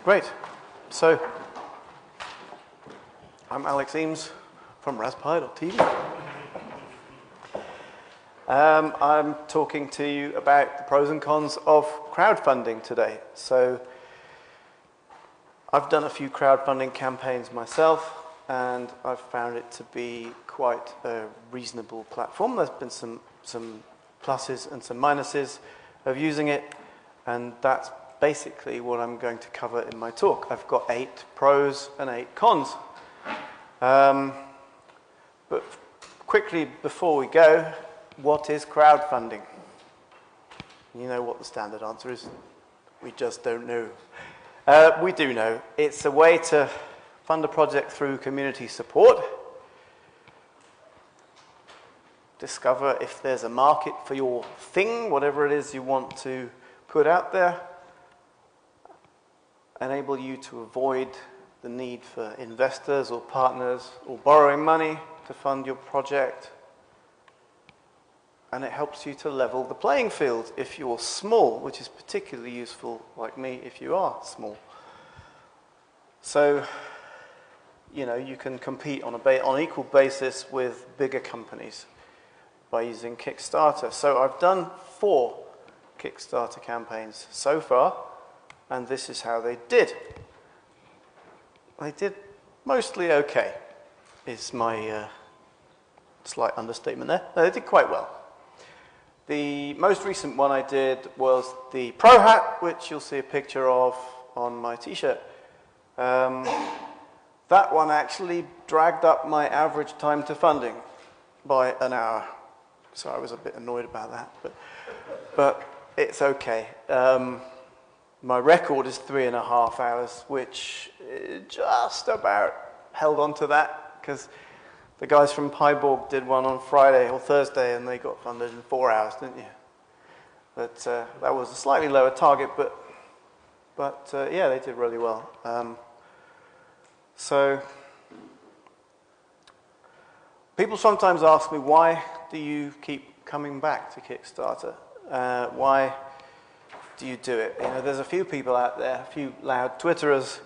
Great. So, I'm Alex Eames from Raspberry.tv. I'm talking to you about the pros and cons of crowdfunding today. So, I've done a few crowdfunding campaigns myself, and I've found it to be quite a reasonable platform. There's been some pluses and some minuses of using it, and that's basically what I'm going to cover in my talk. I've got 8 pros and 8 cons. But quickly before we go, what is crowdfunding? You know what the standard answer is. We just don't know. We do know. It's a way to fund a project through community support, discover if there's a market for your thing, whatever it is you want to put out there, enable you to avoid the need for investors or partners or borrowing money to fund your project, and it helps you to level the playing field if you're small, which is particularly useful, like me, if you are small. So, you know, you can compete on an equal basis with bigger companies by using Kickstarter. So I've done 4 Kickstarter campaigns so far, and this is how they did. They did mostly okay, is my slight understatement there. No, they did quite well. The most recent one I did was the Pro Hat, which you'll see a picture of on my t-shirt. That one actually dragged up my average time to funding by an hour. So I was a bit annoyed about that, but it's okay. My record is 3.5 hours, which just about held on to that, because the guys from Pyborg did one on Friday or Thursday, and they got funded in 4 hours, didn't you? But that was a slightly lower target, but yeah, they did really well. So people sometimes ask me, why do you keep coming back to Kickstarter? Why do you do it? You know, there's a few people out there, a few loud Twitterers,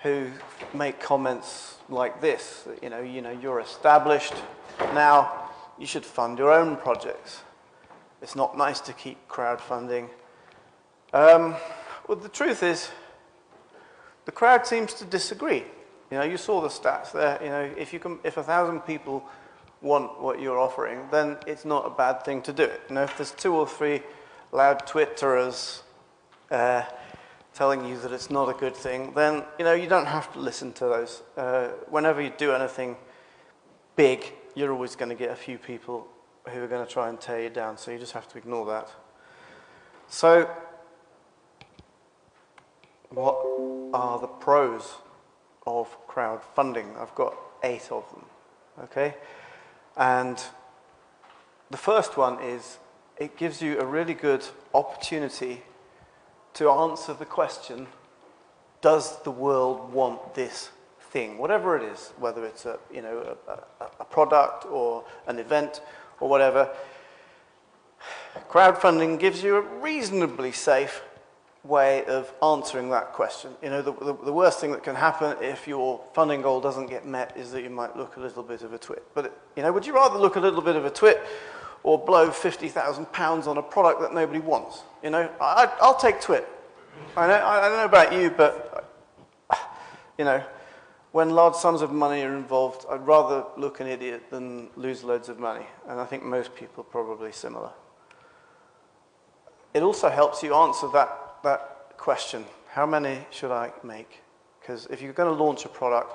who make comments like this. You know, you're established now. You should fund your own projects. It's not nice to keep crowdfunding. Well, the truth is, the crowd seems to disagree. You know, you saw the stats there. You know, if 1,000 people want what you're offering, then it's not a bad thing to do it. You know, if there's 2 or 3 loud Twitterers telling you that it's not a good thing, then, you know, you don't have to listen to those. Whenever you do anything big, you're always going to get a few people who are going to try and tear you down, so you just have to ignore that. So, what are the pros of crowdfunding? I've got 8 of them, okay? And the first one is, it gives you a really good opportunity to answer the question, does the world want this thing? Whatever it is, whether it's a product or an event or whatever, crowdfunding gives you a reasonably safe way of answering that question. You know, the worst thing that can happen if your funding goal doesn't get met is that you might look a little bit of a twit. But, you know, would you rather look a little bit of a twit or blow £50,000 on a product that nobody wants? You know, I'll take twit. I don't know about you, but, you know, when large sums of money are involved, I'd rather look an idiot than lose loads of money. And I think most people are probably similar. It also helps you answer that question, how many should I make? Because if you're going to launch a product,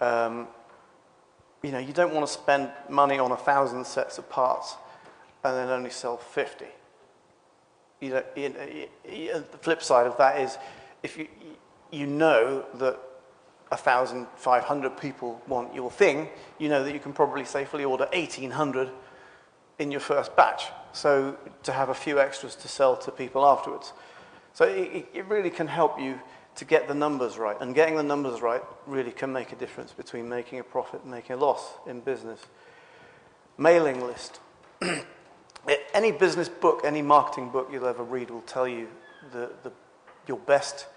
you know, you don't want to spend money on 1,000 sets of parts and then only sell 50. The flip side of that is, if you know that 1,500 people want your thing, you know that you can probably safely order 1,800 in your first batch, so to have a few extras to sell to people afterwards. So it really can help you to get the numbers right, and getting the numbers right really can make a difference between making a profit and making a loss in business. Mailing list. Any business book, any marketing book you'll ever read will tell you your best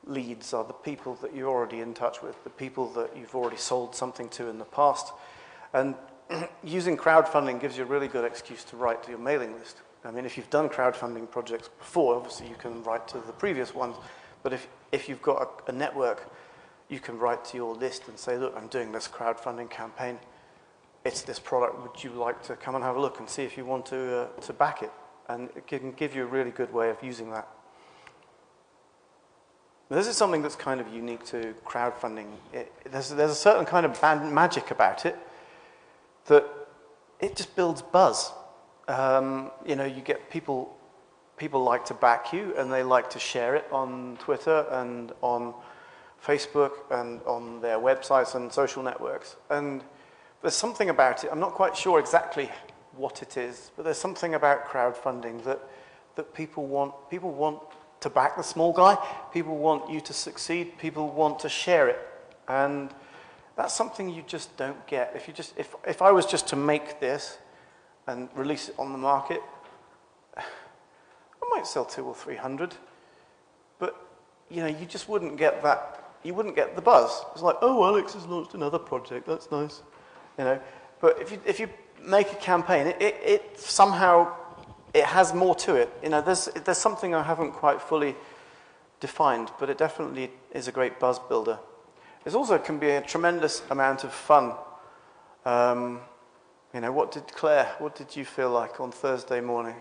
leads are the people that you're already in touch with, the people that you've already sold something to in the past. And using crowdfunding gives you a really good excuse to write to your mailing list. I mean, if you've done crowdfunding projects before, obviously you can write to the previous ones, but if you've got a network, you can write to your list and say, look, I'm doing this crowdfunding campaign. It's this product. Would you like to come and have a look and see if you want to back it? And it can give you a really good way of using that. This is something that's kind of unique to crowdfunding. There's a certain kind of magic about it that it just builds buzz. You know, you get people like to back you, and they like to share it on Twitter and on Facebook and on their websites and social networks. And there's something about it. I'm not quite sure exactly what it is, but there's something about crowdfunding that people want. People want to back the small guy. People want you to succeed. People want to share it, and that's something you just don't get. If I was just to make this and release it on the market, I might sell 200 or 300, but you know, you just wouldn't get that. You wouldn't get the buzz. It's like, oh, Alex has launched another project. That's nice, you know. But if you make a campaign, it somehow it has more to it. You know, there's something I haven't quite fully defined, but it definitely is a great buzz builder. It also can be a tremendous amount of fun. You know, what did you feel like on Thursday morning?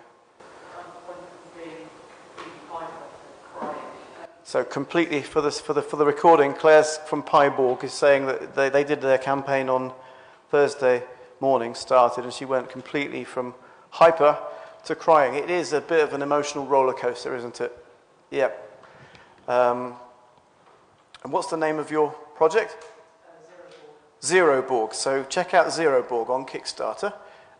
So completely for the recording, Claire from Pyborg is saying that they did their campaign on Thursday morning, started, and she went completely from hyper to crying. It is a bit of an emotional roller coaster, isn't it? Yeah. And what's the name of your project? Zeroborg. So check out Zeroborg on Kickstarter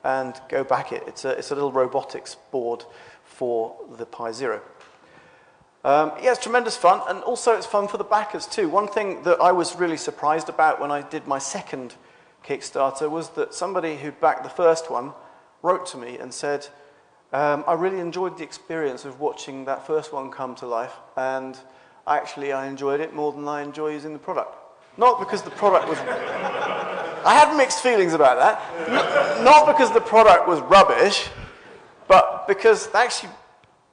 and go back it. It's a little robotics board for the Pi Zero. Yeah, it's tremendous fun, and also it's fun for the backers too. One thing that I was really surprised about when I did my second Kickstarter was that somebody who backed the first one wrote to me and said, I really enjoyed the experience of watching that first one come to life, and I enjoyed it more than I enjoy using the product. Not because the product was... I had mixed feelings about that. Not because the product was rubbish, but because actually,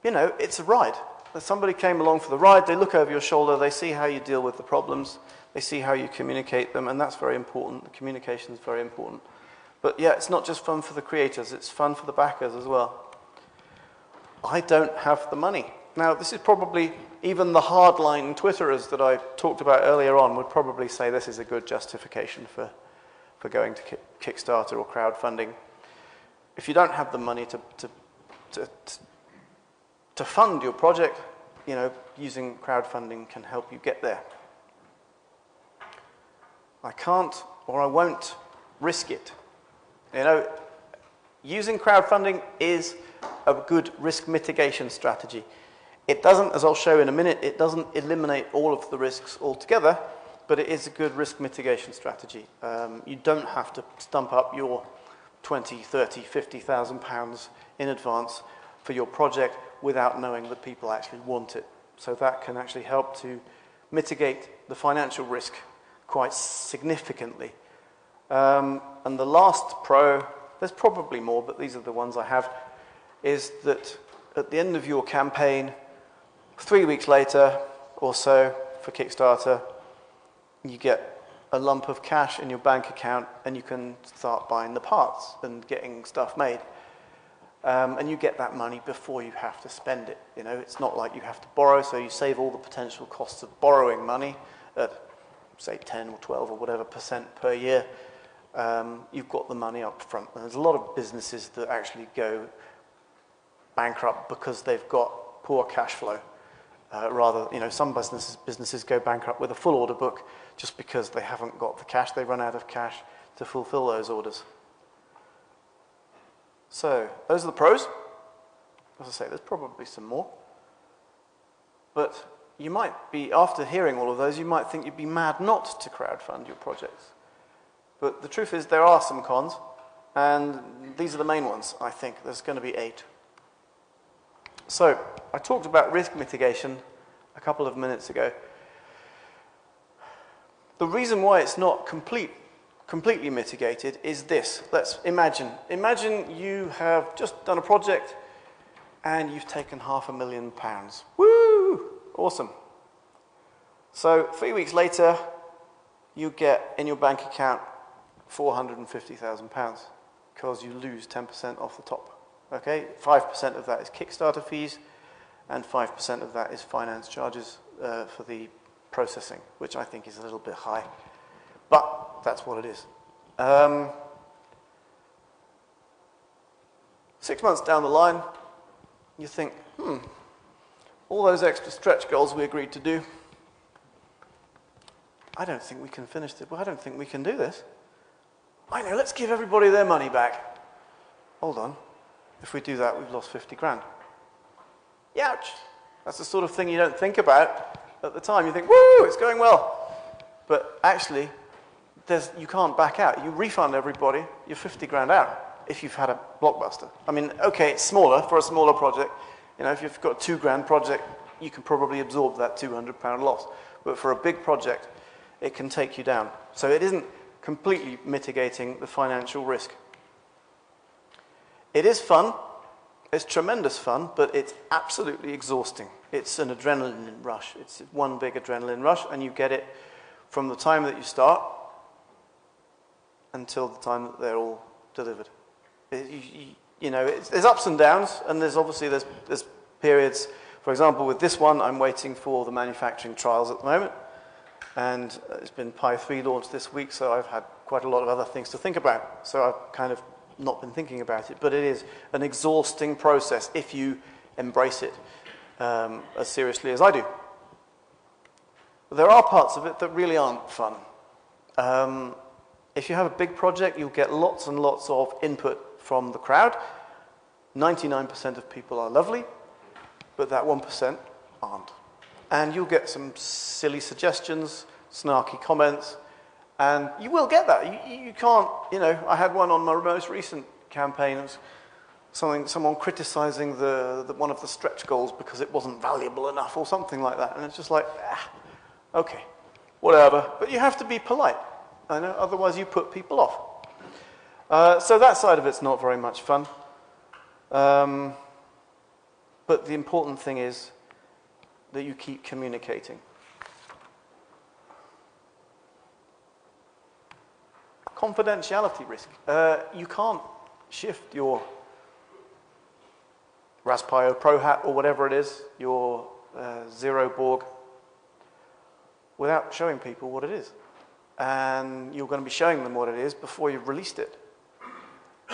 you know, it's a ride. Somebody came along for the ride, they look over your shoulder, they see how you deal with the problems, they see how you communicate them, and that's very important. The communication is very important. But yeah, it's not just fun for the creators, it's fun for the backers as well. I don't have the money. Now, this is probably, even the hardline Twitterers that I talked about earlier on would probably say this is a good justification for going to Kickstarter or crowdfunding. If you don't have the money to fund your project, you know, using crowdfunding can help you get there. I can't or I won't risk it. You know, using crowdfunding is a good risk mitigation strategy. It doesn't, as I'll show in a minute, it doesn't eliminate all of the risks altogether, but it is a good risk mitigation strategy. You don't have to stump up your 20, 30, 50,000 pounds in advance for your project without knowing that people actually want it. So that can actually help to mitigate the financial risk quite significantly. And the last pro, there's probably more, but these are the ones I have, is that at the end of your campaign, 3 weeks later or so for Kickstarter, you get a lump of cash in your bank account and you can start buying the parts and getting stuff made. And you get that money before you have to spend it. You know, it's not like you have to borrow, so you save all the potential costs of borrowing money at, say, 10 or 12 or whatever % per year. You've got the money up front. And there's a lot of businesses that actually go bankrupt because they've got poor cash flow. Rather, you know, some businesses go bankrupt with a full order book just because they haven't got the cash. They run out of cash to fulfill those orders. So, those are the pros. As I say, there's probably some more. But you might be, after hearing all of those, you might think you'd be mad not to crowdfund your projects. But the truth is there are some cons, and these are the main ones, I think. There's going to be 8. So, I talked about risk mitigation a couple of minutes ago. The reason why it's not completely mitigated is this. Let's imagine you have just done a project and you've taken £500,000. Woo! Awesome. So 3 weeks later, you get in your bank account £450,000 because you lose 10% off the top. Okay, 5% of that is Kickstarter fees, and 5% of that is finance charges for the processing, which I think is a little bit high, but that's what it is. 6 months down the line, you think, all those extra stretch goals we agreed to do, I don't think we can finish this. Well, I don't think we can do this. I know, let's give everybody their money back. Hold on. If we do that, we've lost 50 grand. Youch! That's the sort of thing you don't think about at the time. You think, woo, it's going well. But actually, you can't back out. You refund everybody, you're 50 grand out if you've had a blockbuster. I mean, okay, it's smaller for a smaller project. You know, if you've got a £2 grand project, you can probably absorb that £200 loss. But for a big project, it can take you down. So it isn't completely mitigating the financial risk. It is fun. It's tremendous fun, but it's absolutely exhausting. It's an adrenaline rush. It's one big adrenaline rush, and you get it from the time that you start until the time that they're all delivered. You know, there's ups and downs, and there's obviously there's periods. For example, with this one, I'm waiting for the manufacturing trials at the moment, and it's been Pi 3 launched this week, so I've had quite a lot of other things to think about. So I've kind of not been thinking about it, but it is an exhausting process if you embrace it as seriously as I do. There are parts of it that really aren't fun. If you have a big project, you'll get lots and lots of input from the crowd. 99% of people are lovely, but that 1% aren't. And you'll get some silly suggestions, snarky comments, and you will get that. You can't, you know, I had one on my most recent campaign. It was someone criticizing one of the stretch goals because it wasn't valuable enough or something like that. And it's just like, okay, whatever. But you have to be polite, I know, otherwise you put people off. So that side of it's not very much fun. But the important thing is that you keep communicating. Confidentiality risk. You can't shift your Raspberry Pro Hat or whatever it is, your Zero Borg, without showing people what it is. And you're going to be showing them what it is before you've released it.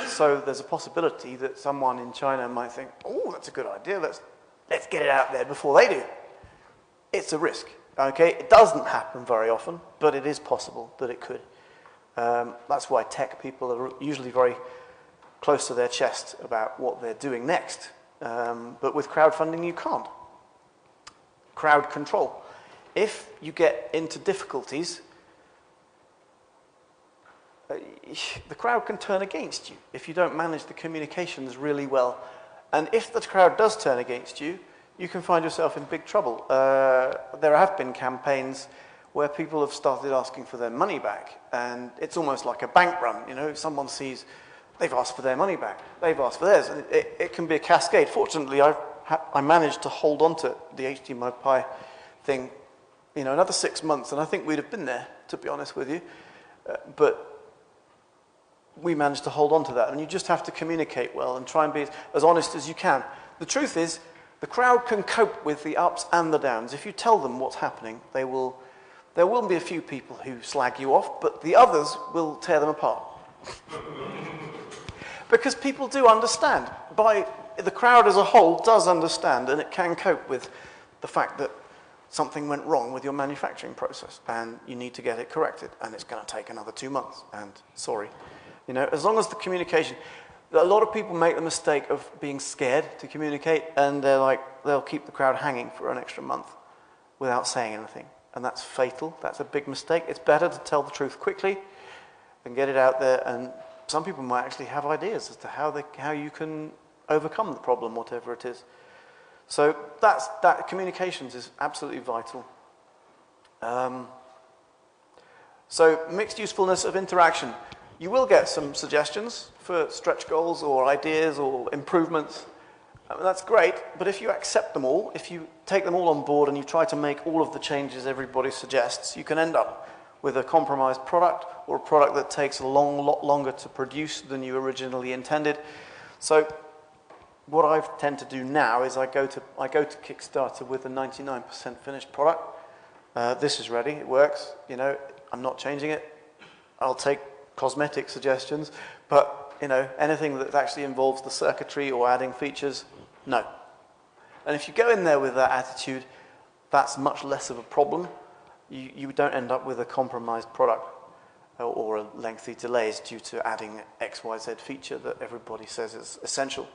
So there's a possibility that someone in China might think, oh, that's a good idea, let's get it out there before they do. It's a risk, okay? It doesn't happen very often, but it is possible that it could. That's why tech people are usually very close to their chest about what they're doing next. But with crowdfunding, you can't. Crowd control. If you get into difficulties, the crowd can turn against you if you don't manage the communications really well. And if the crowd does turn against you, you can find yourself in big trouble. There have been campaigns where people have started asking for their money back, and it's almost like a bank run. You know, if someone sees they've asked for their money back, they've asked for theirs, and it can be a cascade. Fortunately, I managed to hold on to the HDMI Pi thing, you know, another 6 months, and I think we'd have been there, to be honest with you. But we managed to hold on to that, and you just have to communicate well and try and be as honest as you can. The truth is, the crowd can cope with the ups and the downs. If you tell them what's happening, there will be a few people who slag you off, but the others will tear them apart. Because people do understand. The crowd as a whole does understand, and it can cope with the fact that something went wrong with your manufacturing process, and you need to get it corrected, and it's going to take another 2 months, and sorry. You know, as long as the communication... A lot of people make the mistake of being scared to communicate, and they'll keep the crowd hanging for an extra month without saying anything. And that's fatal. That's a big mistake. It's better to tell the truth quickly and get it out there. And some people might actually have ideas as to how you can overcome the problem, whatever it is. So that communications is absolutely vital. So mixed usefulness of interaction. You will get some suggestions for stretch goals or ideas or improvements. That's great, but if you accept them all, if you take them all on board and you try to make all of the changes everybody suggests, you can end up with a compromised product or a product that takes a lot longer to produce than you originally intended. So what I tend to do now is I go to Kickstarter with a 99% finished product. This is ready, it works, you know, I'm not changing it. I'll take cosmetic suggestions, but you know, anything that actually involves the circuitry or adding features, no. And if you go in there with that attitude, that's much less of a problem. You don't end up with a compromised product or a lengthy delays due to adding XYZ feature that everybody says is essential.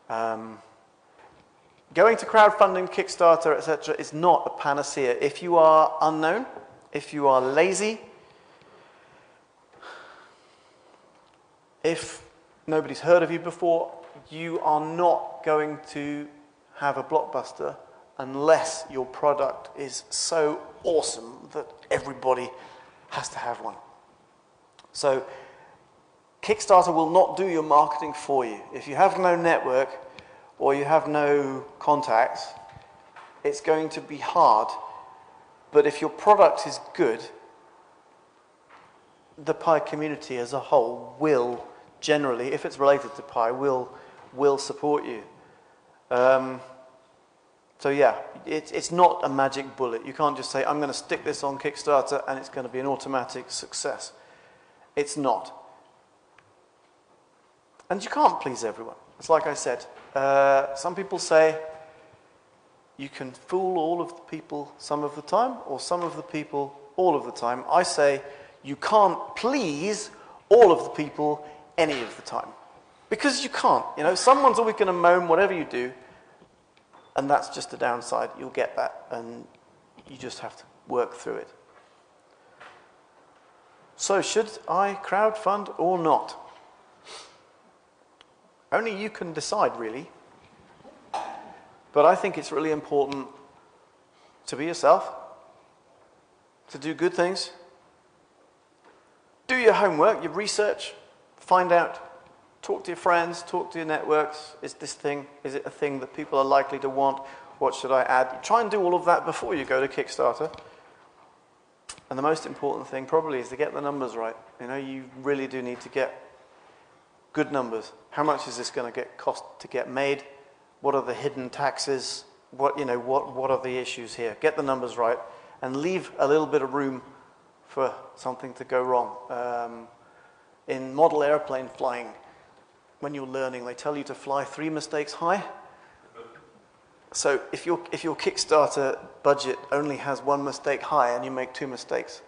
Going to crowdfunding, Kickstarter, etc. is not a panacea. If you are unknown, if you are lazy, if nobody's heard of you before, you are not going to have a blockbuster unless your product is so awesome that everybody has to have one. So Kickstarter will not do your marketing for you. If you have no network or you have no contacts, it's going to be hard. But if your product is good, the Pi community as a whole will generally, if it's related to Pi, will support you. So yeah, it's not a magic bullet. You can't just say, I'm going to stick this on Kickstarter and it's going to be an automatic success. It's not. And you can't please everyone. It's like I said, some people say you can fool all of the people some of the time, or some of the people all of the time. I say you can't please all of the people any of the time. Because you can't. You know, someone's always going to moan whatever you do, and that's just a downside. You'll get that, and you just have to work through it. So should I crowdfund or not? Only you can decide, really. But I think it's really important to be yourself, to do good things, do your homework, your research, find out, talk to your friends, talk to your networks. Is it a thing that people are likely to want? What should I add? Try and do all of that before you go to Kickstarter. And the most important thing probably is to get the numbers right. You know, you really do need to get good numbers. How much is this going to cost to get made? What are the hidden taxes? What are the issues here? Get the numbers right and leave a little bit of room for something to go wrong. In model airplane flying, when you're learning, they tell you to fly 3 mistakes high. So if your Kickstarter budget only has 1 mistake high and you make 2 mistakes,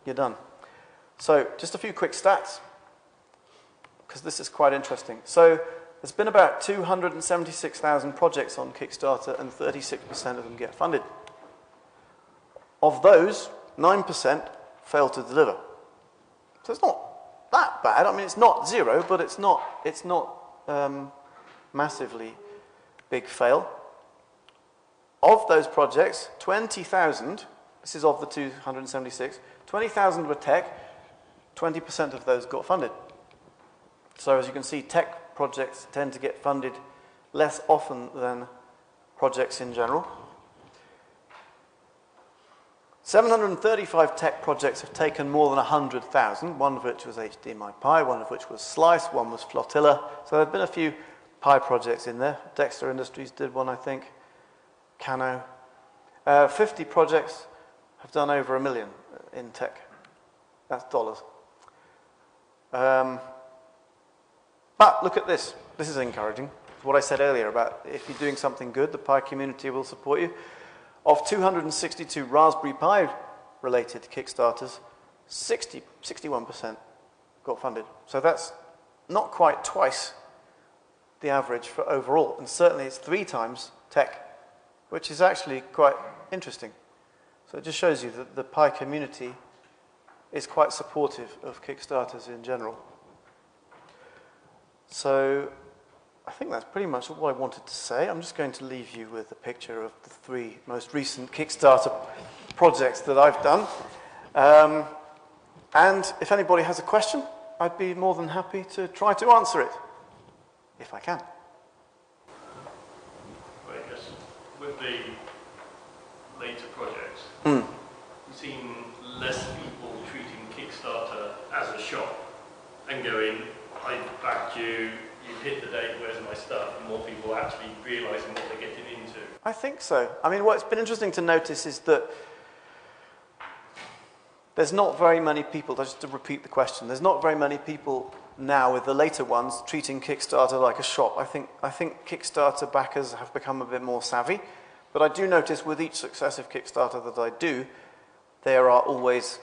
you're done. So just a few quick stats, because this is quite interesting. So there's been about 276,000 projects on Kickstarter, and 36% of them get funded. Of those, 9% fail to deliver. So it's not that bad. I mean, it's not zero, but it's not massively big fail. Of those projects, 20,000, this is of the 276, 20,000 were tech, 20% of those got funded. So as you can see, tech projects tend to get funded less often than projects in general. 735 tech projects have taken more than 100,000, one of which was HDMI Pi, one of which was Slice, one was Flotilla. So there have been a few Pi projects in there. Dexter Industries did one, I think. Cano. 50 projects have done over $1 million in tech. That's dollars. But look at this. This is encouraging. It's what I said earlier about if you're doing something good, the Pi community will support you. Of 262 Raspberry Pi related Kickstarters, 61% got funded. So that's not quite twice the average for overall. And certainly it's 3 times tech, which is actually quite interesting. So it just shows you that the Pi community is quite supportive of Kickstarters in general. So I think that's pretty much what I wanted to say. I'm just going to leave you with a picture of the 3 most recent Kickstarter projects that I've done. And if anybody has a question, I'd be more than happy to try to answer it, if I can. Right, yes. With the later projects, you've seen less people treating Kickstarter as a shop and going, I backed you, you've hit the date, where's my stuff? And more people actually realising what they're getting into. I think so. I mean, what's been interesting to notice is that there's not very many people, just to repeat the question, there's not very many people now with the later ones treating Kickstarter like a shop. I think Kickstarter backers have become a bit more savvy, but I do notice with each successive Kickstarter that I do, there are always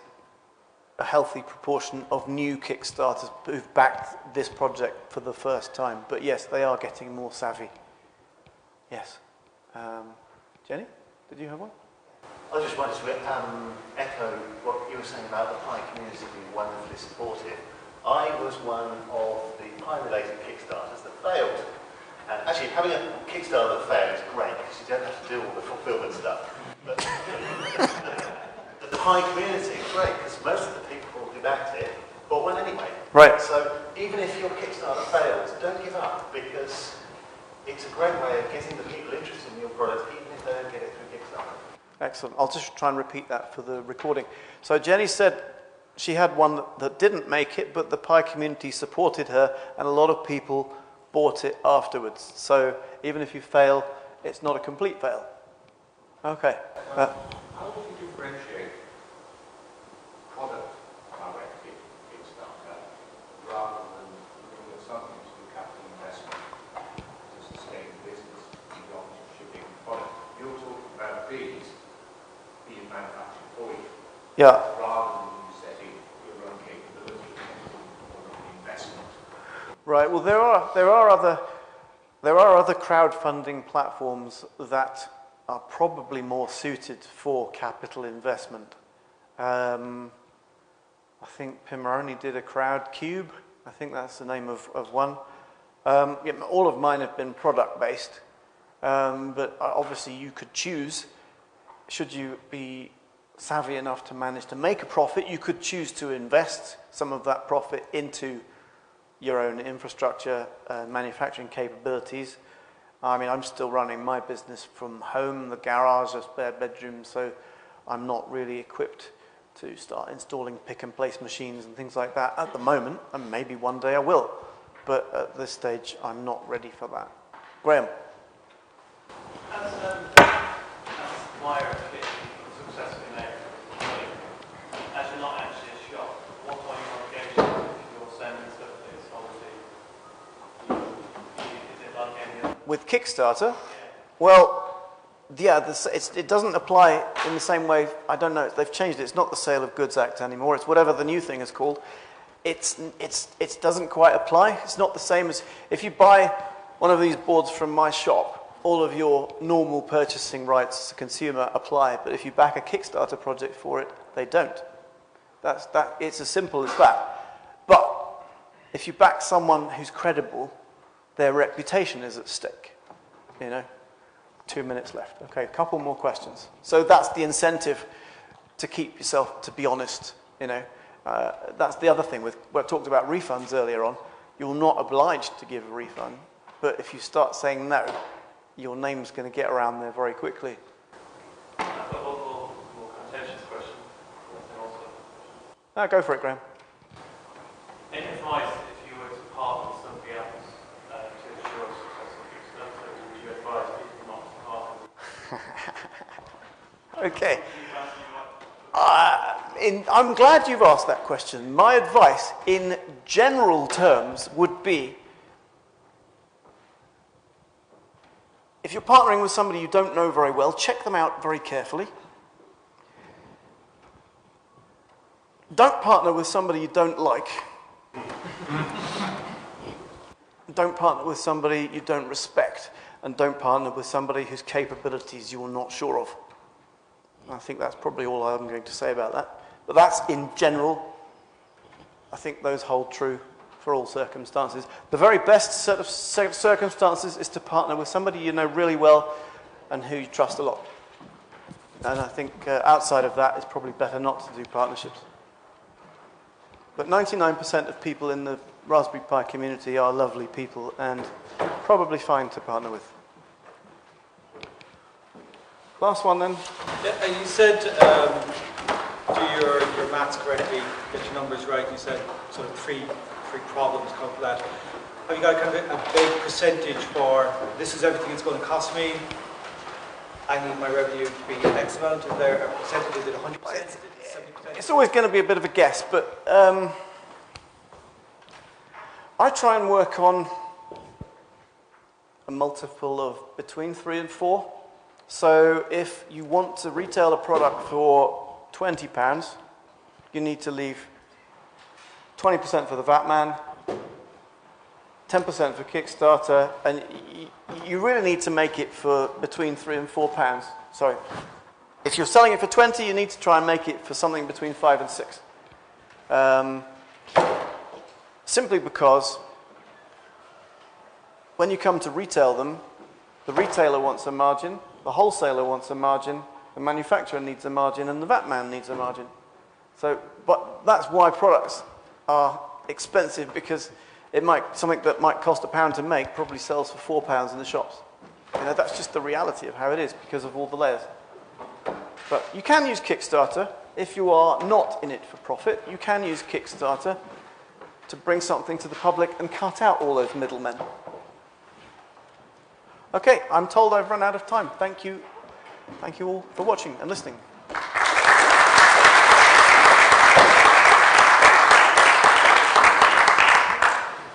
a healthy proportion of new Kickstarters who've backed this project for the first time. But yes, they are getting more savvy. Yes. Jenny, did you have one? I just wanted to echo what you were saying about the Pi community being wonderfully supportive. I was one of the Pi-related Kickstarters that failed. And actually, having a Kickstarter that failed is great because you don't have to do all the fulfillment stuff. But the Pi community is great because most of the people who backed it bought one anyway. Right. So even if your Kickstarter fails, don't give up because it's a great way of getting the people interested in your product even if they don't get it through Kickstarter. Excellent. I'll just try and repeat that for the recording. So Jenny said she had one that didn't make it, but the Pi community supported her, and a lot of people bought it afterwards. So even if you fail, it's not a complete fail. Okay. How would you differentiate product directly Kickstarter rather than looking at something to do capital investment to sustain the business beyond shipping product? You're talking about fees being manufactured for you, Yeah. rather than you setting your own capability or an investment. Right. Well, there are other crowdfunding platforms that are probably more suited for capital investment. I think Pimoroni did a Crowdcube. I think that's the name of one. Yeah, all of mine have been product-based, but obviously you could choose, should you be savvy enough to manage to make a profit, you could choose to invest some of that profit into your own infrastructure, manufacturing capabilities. I mean, I'm still running my business from home, the garage, a spare bedroom, so I'm not really equipped to start installing pick-and-place machines and things like that at the moment, and maybe one day I will. But at this stage, I'm not ready for that. Graham? As Wire Kit successfully made, as you're not actually a shop, what are your obligations if you're sending stuff that is obviously, is it like any other? With Kickstarter? Well, yeah, it doesn't apply in the same way. I don't know. They've changed it. It's not the Sale of Goods Act anymore. It's whatever the new thing is called. It doesn't quite apply. It's not the same as if you buy one of these boards from my shop, all of your normal purchasing rights as a consumer apply. But if you back a Kickstarter project for it, they don't. It's as simple as that. But if you back someone who's credible, their reputation is at stake, you know. 2 minutes left. Okay, a couple more questions. So that's the incentive to keep yourself, to be honest, you know. That's the other thing with what I talked about refunds earlier on. You're not obliged to give a refund, but if you start saying no, your name's going to get around there very quickly. I've got one more contentious question. No, go for it, Graham. Any advice if you were to partner with somebody else to ensure successful Kickstarter, would you advise people not to partner with? Okay. I'm glad you've asked that question. My advice, in general terms, would be if you're partnering with somebody you don't know very well, check them out very carefully. Don't partner with somebody you don't like. Don't partner with somebody you don't respect. And don't partner with somebody whose capabilities you're not sure of. I think that's probably all I'm going to say about that. But that's in general. I think those hold true for all circumstances. The very best set of circumstances is to partner with somebody you know really well and who you trust a lot. And I think outside of that, it's probably better not to do partnerships. But 99% of people in the Raspberry Pi community are lovely people and probably fine to partner with. Last one then. Yeah, you said do your maths correctly, get your numbers right. You said sort of three problems come from that. Have you got kind of a big percentage for this is everything it's going to cost me? I need my revenue to be X amount. Is there a percentage? Is it 100%? Is it 70%? It's always going to be a bit of a guess, but I try and work on a multiple of between 3 and 4. So if you want to retail a product for £20, you need to leave 20% for the VAT man, 10% for Kickstarter, and you really need to make it for between £3 and £4. Sorry. If you're selling it for 20, you need to try and make it for something between 5 and 6. Simply because when you come to retail them, the retailer wants a margin, the wholesaler wants a margin, the manufacturer needs a margin, and the VAT man needs a margin. So, but that's why products are expensive, because something that might cost £1 to make probably sells for £4 in the shops. You know, that's just the reality of how it is because of all the layers. But you can use Kickstarter if you are not in it for profit. You can use Kickstarter to bring something to the public and cut out all those middlemen. Okay, I'm told I've run out of time. Thank you all for watching and listening.